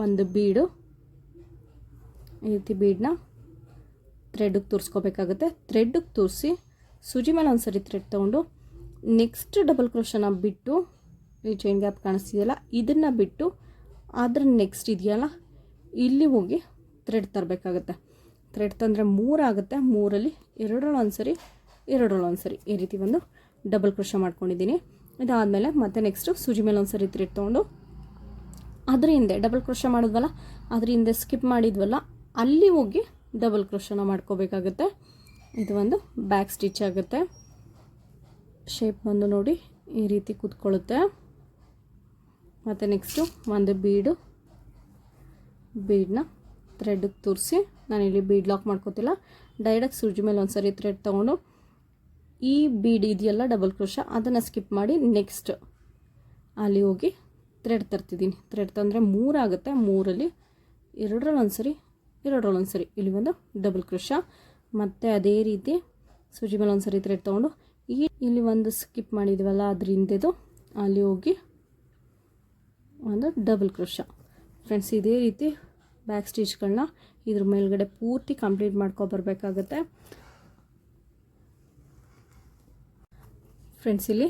ಒಂದು ಬೀಡು ಈ ರೀತಿ ಬೀಡನ್ನ ಥ್ರೆಡ್ಗೆ ತೋರಿಸ್ಕೋಬೇಕಾಗುತ್ತೆ. ಥ್ರೆಡ್ಗೆ ತೋರಿಸಿ ಸೂಜಿ ಮೇಲೆ ಒಂದು ಸರಿ ಥ್ರೆಡ್ ತೊಗೊಂಡು ನೆಕ್ಸ್ಟ್ ಡಬಲ್ ಕ್ರೋಶನ ಬಿಟ್ಟು ಈ ಚೈನ್ ಗ್ಯಾಪ್ ಕಾಣಿಸ್ತಿದೆಯಲ್ಲ ಇದನ್ನು ಬಿಟ್ಟು ಅದ್ರ ನೆಕ್ಸ್ಟ್ ಇದೆಯಲ್ಲ ಇಲ್ಲಿ ಹೋಗಿ ಥ್ರೆಡ್ ತರಬೇಕಾಗುತ್ತೆ. ಥ್ರೆಡ್ ತಂದರೆ 3 ಆಗುತ್ತೆ. 3ರಲ್ಲಿ 2ರಲ್ಲಿ ಒಂದು ಸರಿ 2ರಲ್ಲಿ ಒಂದು ಸರಿ ಈ ರೀತಿ ಒಂದು ಡಬಲ್ ಕ್ರೋಶ ಮಾಡ್ಕೊಂಡಿದ್ದೀನಿ. ಇದಾದಮೇಲೆ ಮತ್ತೆ ನೆಕ್ಸ್ಟು ಸೂಜಿ ಮೇಲೆ ಒಂದು ಸರಿ ಥ್ರೆಡ್ ತೊಗೊಂಡು ಅದ್ರ ಹಿಂದೆ ಡಬಲ್ ಕ್ರೋಶ ಮಾಡಿದ್ವಲ್ಲ ಅದ್ರ ಹಿಂದೆ ಸ್ಕಿಪ್ ಮಾಡಿದ್ವಲ್ಲ ಅಲ್ಲಿ ಹೋಗಿ ಡಬಲ್ ಕ್ರೋಶನ ಮಾಡ್ಕೋಬೇಕಾಗುತ್ತೆ. ಇದು ಒಂದು ಬ್ಯಾಕ್ ಸ್ಟಿಚ್ ಆಗುತ್ತೆ. ಶೇಪ್ ಬಂದು ನೋಡಿ ಈ ರೀತಿ ಕೂತ್ಕೊಳ್ಳುತ್ತೆ. ಮತ್ತು ನೆಕ್ಸ್ಟು ಒಂದು ಬೀಡನ್ನ ಥ್ರೆಡ್ಗೆ ತೋರಿಸಿ ನಾನಿಲ್ಲಿ ಬೀಡ್ ಲಾಕ್ ಮಾಡ್ಕೋತಿಲ್ಲ, ಡೈರೆಕ್ಟ್ ಸೂಜಿ ಮೇಲೆ ಒಂದು ಸರಿ ಥ್ರೆಡ್ ತೊಗೊಂಡು ಈ ಬೀಡ್ ಇದೆಯಲ್ಲ ಡಬಲ್ ಕ್ರೋಶ ಅದನ್ನು ಸ್ಕಿಪ್ ಮಾಡಿ ನೆಕ್ಸ್ಟ್ ಅಲ್ಲಿ ಹೋಗಿ ಥ್ರೆಡ್ ತರ್ತಿದ್ದೀನಿ. ಥ್ರೆಡ್ ತಂದರೆ 3 ಆಗುತ್ತೆ. 3ರಲ್ಲಿ 2ರಲ್ಲಿ ಒಂದು ಸರಿ 2ರಲ್ಲಿ ಒಂದು ಸರಿ ಇಲ್ಲಿ ಒಂದು ಡಬಲ್ ಕ್ರೋಶ. ಮತ್ತು ಅದೇ ರೀತಿ ಸೂಜಿ ಮೇಲೆ ಒಂದು ಸರಿ ಥ್ರೆಡ್ ತೊಗೊಂಡು ಇಲ್ಲಿ ಒಂದು ಸ್ಕಿಪ್ ಮಾಡಿದ್ವಲ್ಲ ಅದರಿಂದದು ಅಲ್ಲಿ ಹೋಗಿ ಒಂದು ಡಬಲ್ ಕ್ರೋಶ. ಫ್ರೆಂಡ್ಸ್, ಇದೇ ರೀತಿ ಬ್ಯಾಕ್ ಸ್ಟಿಚ್ಗಳನ್ನ ಇದ್ರ ಮೇಲ್ಗಡೆ ಪೂರ್ತಿ ಕಂಪ್ಲೀಟ್ ಮಾಡ್ಕೊಬರ್ಬೇಕಾಗತ್ತೆ. ಫ್ರೆಂಡ್ಸ್, ಇಲ್ಲಿ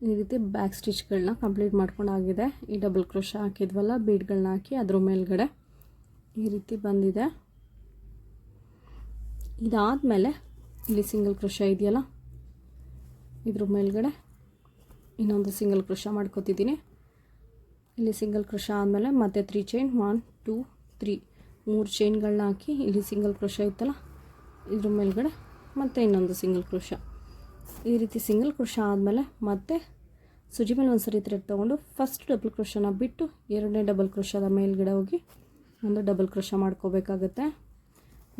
ಈ ರೀತಿ ಬ್ಯಾಕ್ ಸ್ಟಿಚ್ಗಳನ್ನ ಕಂಪ್ಲೀಟ್ ಮಾಡ್ಕೊಂಡಾಗಿದೆ. ಈ ಡಬಲ್ ಕ್ರೋಶ ಹಾಕಿದ್ವಲ್ಲ ಬೀಡ್ಗಳನ್ನ ಹಾಕಿ ಅದ್ರ ಮೇಲ್ಗಡೆ ಈ ರೀತಿ ಬಂದಿದೆ. ಇದಾದಮೇಲೆ ಇಲ್ಲಿ ಸಿಂಗಲ್ ಕ್ರೋಶ ಇದೆಯಲ್ಲ ಇದ್ರ ಮೇಲ್ಗಡೆ ಇನ್ನೊಂದು ಸಿಂಗಲ್ ಕ್ರೋಶ ಮಾಡ್ಕೋತಿದ್ದೀನಿ. ಇಲ್ಲಿ ಸಿಂಗಲ್ ಕ್ರೋಶ ಆದಮೇಲೆ ಮತ್ತೆ 3 ಚೈನ್ 1 2 3 ಚೈನ್ಗಳನ್ನ ಹಾಕಿ ಇಲ್ಲಿ ಸಿಂಗಲ್ ಕ್ರೋಶ ಇತ್ತಲ್ಲ ಇದ್ರ ಮೇಲ್ಗಡೆ ಮತ್ತೆ ಇನ್ನೊಂದು ಸಿಂಗಲ್ ಕ್ರೋಶ. ಈ ರೀತಿ ಸಿಂಗಲ್ ಕ್ರೋಶ ಆದಮೇಲೆ ಮತ್ತೆ ಸೂಜಿ ಮೇಲೆ ಒಂದು ಸರಿ ಥ್ರೆಡ್ ತೊಗೊಂಡು ಫಸ್ಟ್ ಡಬಲ್ ಕ್ರೋಶನ ಬಿಟ್ಟು 2ನೇ ಡಬಲ್ ಕ್ರೋಶದ ಮೇಲ್ಗಡೆ ಹೋಗಿ ಒಂದು ಡಬಲ್ ಕ್ರೋಶ ಮಾಡ್ಕೋಬೇಕಾಗತ್ತೆ.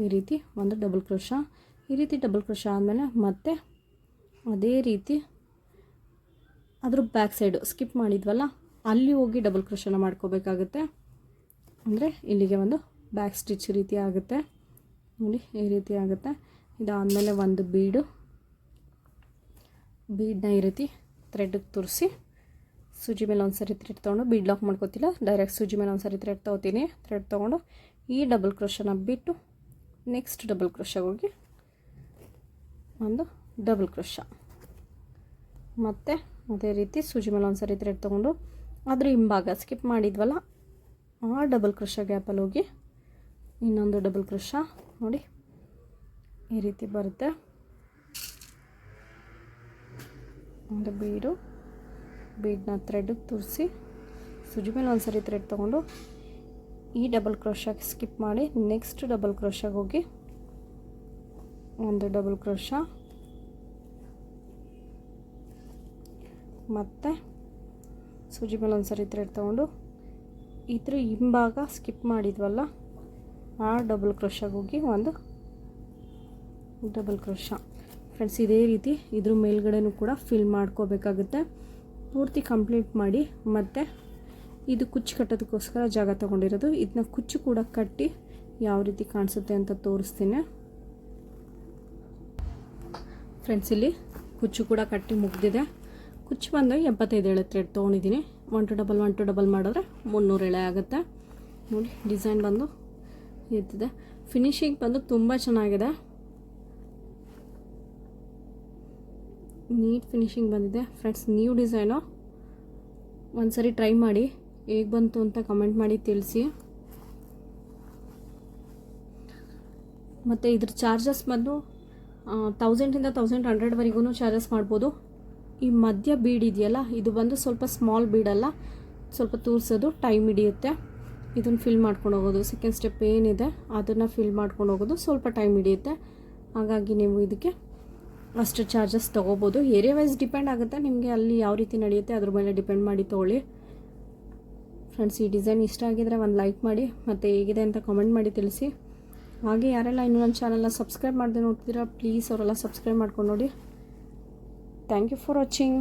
ಈ ರೀತಿ ಒಂದು ಡಬಲ್ ಕ್ರೋಶ. ಈ ರೀತಿ ಡಬಲ್ ಕ್ರೋಶ ಆದಮೇಲೆ ಮತ್ತೆ ಅದೇ ರೀತಿ ಅದ್ರ ಬ್ಯಾಕ್ ಸೈಡು ಸ್ಕಿಪ್ ಮಾಡಿದ್ವಲ್ಲ ಅಲ್ಲಿ ಹೋಗಿ ಡಬಲ್ ಕ್ರೋಶನ ಮಾಡ್ಕೋಬೇಕಾಗುತ್ತೆ. ಅಂದರೆ ಇಲ್ಲಿಗೆ ಒಂದು ಬ್ಯಾಕ್ ಸ್ಟಿಚ್ ರೀತಿ ಆಗುತ್ತೆ ನೋಡಿ, ಈ ರೀತಿ ಆಗುತ್ತೆ. ಇದಾದಮೇಲೆ ಒಂದು ಬೀಡನ್ನ ಈ ರೀತಿ ಥ್ರೆಡ್ಗೆ ತೋರಿಸಿ ಸೂಜಿ ಮೇಲೆ ಒಂದು ಸರಿ ಥ್ರೆಡ್ ತೊಗೊಂಡು ಬೀಡ್ ಲಾಕ್ ಮಾಡ್ಕೋತಿಲ್ಲ, ಡೈರೆಕ್ಟ್ ಸೂಜಿ ಮೇಲೆ ಒಂದು ಸರಿ ಥ್ರೆಡ್ ತೊಗೋತೀನಿ. ಥ್ರೆಡ್ ತೊಗೊಂಡು ಈ ಡಬಲ್ ಕ್ರೋಶನ ಬಿಟ್ಟು ನೆಕ್ಸ್ಟ್ ಡಬಲ್ ಕ್ರೋಶಗೆ ಹೋಗಿ ಒಂದು ಡಬಲ್ ಕ್ರೋಶ. ಮತ್ತು ಅದೇ ರೀತಿ ಸೂಜಿ ಮೇಲೆ ಒಂದು ಸರಿ ಥ್ರೆಡ್ ತೊಗೊಂಡು ಅದ್ರ ಹಿಂಭಾಗ ಸ್ಕಿಪ್ ಮಾಡಿದ್ವಲ್ಲ ಆ ಡಬಲ್ ಕ್ರೋಶ ಗ್ಯಾಪಲ್ಲಿ ಹೋಗಿ ಇನ್ನೊಂದು ಡಬಲ್ ಕ್ರೋಶ ನೋಡಿ ಈ ರೀತಿ ಬರುತ್ತೆ. ಒಂದು ಬೀಡನ್ನ ಥ್ರೆಡ್ಗೆ ತೋರಿಸಿ ಸೂಜಿ ಮೇಲೆ ಒಂದು ಸರಿ ಥ್ರೆಡ್ ತೊಗೊಂಡು ಈ ಡಬಲ್ ಕ್ರೋಶಾಗೆ ಸ್ಕಿಪ್ ಮಾಡಿ ನೆಕ್ಸ್ಟ್ ಡಬಲ್ ಕ್ರೋಶಾಗೆ ಹೋಗಿ ಒಂದು ಡಬಲ್ ಕ್ರೋಶಾ ಮತ್ತು ಸೂಜಿ ಮೇಲೆ ಒಂದು ಸರಿ ಥ್ರೆಡ್ ತೊಗೊಂಡು ಇದ್ರ ಹಿಂಭಾಗ ಸ್ಕಿಪ್ ಮಾಡಿದ್ವಲ್ಲ ಆ ಡಬಲ್ ಕ್ರೋಶಾಗೆ ಹೋಗಿ ಒಂದು ಡಬಲ್ ಕ್ರೋಶಾ. ಫ್ರೆಂಡ್ಸ್ ಇದೇ ರೀತಿ ಇದ್ರ ಮೇಲ್ಗಡೆನೂ ಕೂಡ ಫಿಲ್ ಮಾಡ್ಕೋಬೇಕಾಗುತ್ತೆ. ಪೂರ್ತಿ ಕಂಪ್ಲೀಟ್ ಮಾಡಿ ಮತ್ತು ಇದು ಕುಚ್ಚು ಕಟ್ಟೋದಕ್ಕೋಸ್ಕರ ಜಾಗ ತೊಗೊಂಡಿರೋದು. ಇದನ್ನ ಕುಚ್ಚು ಕೂಡ ಕಟ್ಟಿ ಯಾವ ರೀತಿ ಕಾಣಿಸುತ್ತೆ ಅಂತ ತೋರಿಸ್ತೀನಿ. ಫ್ರೆಂಡ್ಸ್ ಇಲ್ಲಿ ಕುಚ್ಚು ಕೂಡ ಕಟ್ಟಿ ಮುಗಿದಿದೆ. ಕುಚ್ಚು ಬಂದು 75 ಎಳೆ ಥ್ರೆಡ್ ತೊಗೊಂಡಿದ್ದೀನಿ. 1 to double 1 to double ಮಾಡಿದ್ರೆ 300 ಎಳೆ ಆಗುತ್ತೆ. ನೋಡಿ ಡಿಸೈನ್ ಬಂದು ಇರ್ತಿದೆ. ಫಿನಿಶಿಂಗ್ ಬಂದು ತುಂಬ ಚೆನ್ನಾಗಿದೆ, ನೀಟ್ ಫಿನಿಶಿಂಗ್ ಬಂದಿದೆ. ಫ್ರೆಂಡ್ಸ್ ನ್ಯೂ ಡಿಸೈನು, ಒಂದು ಸರಿ ಟ್ರೈ ಮಾಡಿ ಹೇಗೆ ಬಂತು ಅಂತ ಕಮೆಂಟ್ ಮಾಡಿ ತಿಳಿಸಿ. ಮತ್ತು ಇದ್ರ ಚಾರ್ಜಸ್ ಬಂದು 1000ಇಂದ 1100ವರೆಗೂ ಚಾರ್ಜಸ್ ಮಾಡ್ಬೋದು. ಈ ಮಧ್ಯ ಬೀಡ್ ಇದೆಯಲ್ಲ ಇದು ಬಂದು ಸ್ವಲ್ಪ ಸ್ಮಾಲ್ ಬೀಡಲ್ಲ, ಸ್ವಲ್ಪ ತೂರಿಸೋದು ಟೈಮ್ ಹಿಡಿಯುತ್ತೆ. ಇದನ್ನು ಫಿಲ್ ಮಾಡ್ಕೊಂಡು ಹೋಗೋದು, ಸೆಕೆಂಡ್ ಸ್ಟೆಪ್ ಏನಿದೆ ಅದನ್ನು ಫಿಲ್ ಮಾಡ್ಕೊಂಡು ಹೋಗೋದು ಸ್ವಲ್ಪ ಟೈಮ್ ಹಿಡಿಯುತ್ತೆ. ಹಾಗಾಗಿ ನೀವು ಇದಕ್ಕೆ ಅಷ್ಟು ಚಾರ್ಜಸ್ ತೊಗೋಬೋದು. ಏರಿಯಾ ವೈಸ್ ಡಿಪೆಂಡ್ ಆಗುತ್ತೆ, ನಿಮಗೆ ಅಲ್ಲಿ ಯಾವ ರೀತಿ ನಡೆಯುತ್ತೆ ಅದ್ರ ಮೇಲೆ ಡಿಪೆಂಡ್ ಮಾಡಿ ತೊಗೊಳ್ಳಿ. ಫ್ರೆಂಡ್ಸ್ ಈ ಡಿಸೈನ್ ಇಷ್ಟ ಆಗಿದರೆ ಒಂದು ಲೈಕ್ ಮಾಡಿ ಮತ್ತು ಹೇಗಿದೆ ಅಂತ ಕಮೆಂಟ್ ಮಾಡಿ ತಿಳಿಸಿ. ಹಾಗೆ ಯಾರೆಲ್ಲ ಇನ್ನೂ ನನ್ನ ಚಾನಲ್ನ ಸಬ್ಸ್ಕ್ರೈಬ್ ಮಾಡದೆ ನೋಡ್ತಿದ್ದೀರಾ ಪ್ಲೀಸ್ ಅವರೆಲ್ಲ ಸಬ್ಸ್ಕ್ರೈಬ್ ಮಾಡ್ಕೊಂಡು ನೋಡಿ. Thank you for watching.